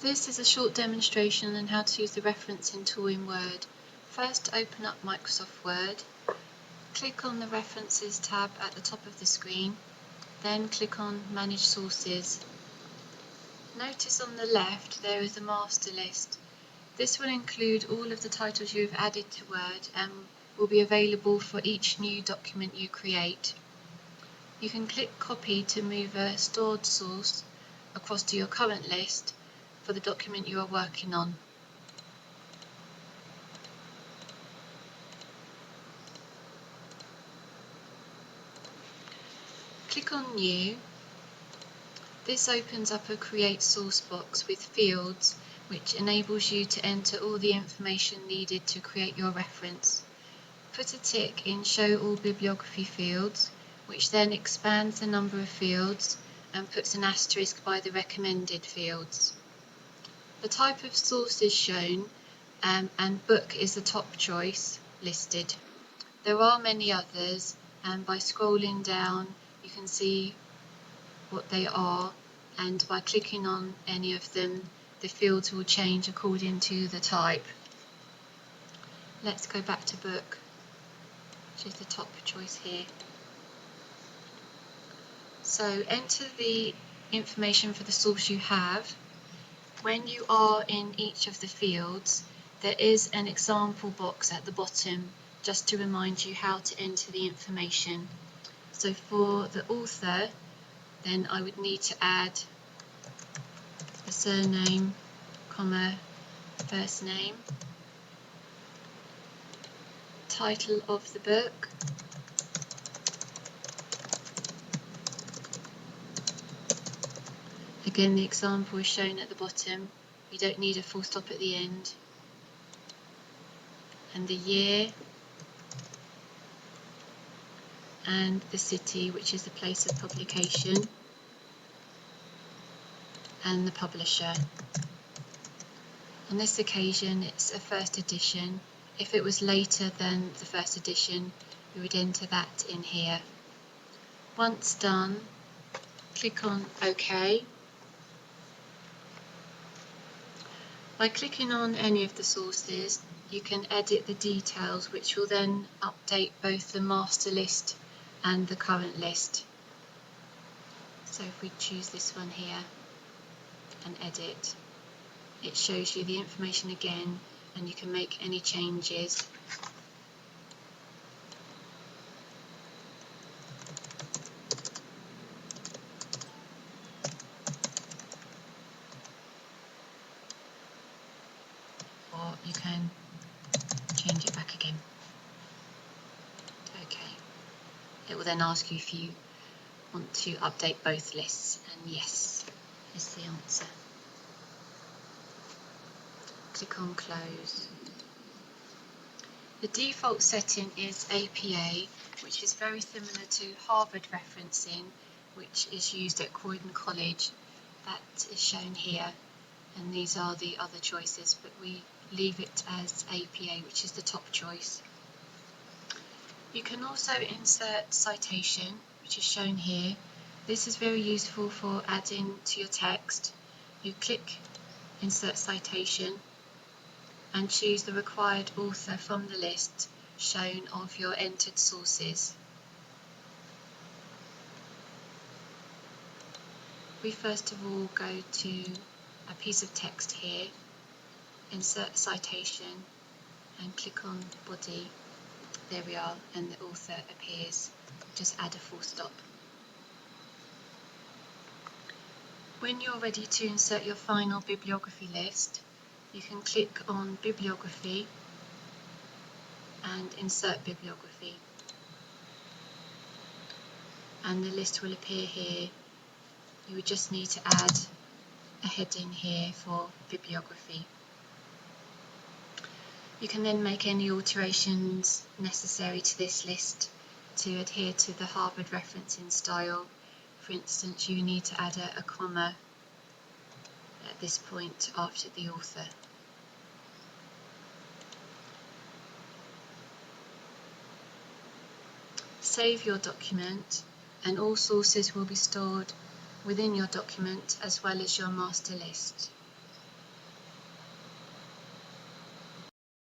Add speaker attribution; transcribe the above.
Speaker 1: This is a short demonstration on how to use the referencing tool in Word. First, open up Microsoft Word, click on the References tab at the top of the screen, then click on Manage Sources. Notice on the left there is a master list. This will include all of the titles you have added to Word and will be available for each new document you create. You can click Copy to move a stored source across to your current list for the document you are working on. Click on New. This opens up a Create Source box with fields which enables you to enter all the information needed to create your reference. Put a tick in Show All Bibliography Fields, which then expands the number of fields and puts an asterisk by the recommended fields. The type of source is shown and book is the top choice listed. There are many others, and by scrolling down you can see what they are, and by clicking on any of them the fields will change according to the type. Let's go back to book, which is the top choice here. So enter the information for the source you have. When you are in each of the fields, there is an example box at the bottom just to remind you how to enter the information. So for the author, then I would need to add the surname, comma, first name, title of the book, again the example is shown at the bottom, you don't need a full stop at the end, and the year, and the city, which is the place of publication, and the publisher. On this occasion it's a first edition. If it was later than the first edition, you would enter that in here. Once done, click on OK. By clicking on any of the sources, you can edit the details, which will then update both the master list and the current list. So if we choose this one here and edit, it shows you the information again, and you can make any changes. Or you can change it back again. Okay. It will then ask you if you want to update both lists, and yes is the answer. Click on Close. The default setting is APA, which is very similar to Harvard referencing, which is used at Croydon College. That is shown here, and these are the other choices, but we leave it as APA, which is the top choice. You can also insert citation, which is shown here. This is very useful for adding to your text. You click Insert Citation and choose the required author from the list shown of your entered sources. We first of all go to a piece of text here, insert citation, and click on body. There we are, and the author appears. Just add a full stop. When you're ready to insert your final bibliography list, you can click on Bibliography and Insert Bibliography, and the list will appear here. You would just need to add a heading here for bibliography. You can then make any alterations necessary to this list to adhere to the Harvard referencing style. For instance, you need to add a comma at this point after the author. Save your document, and all sources will be stored within your document as well as your master list.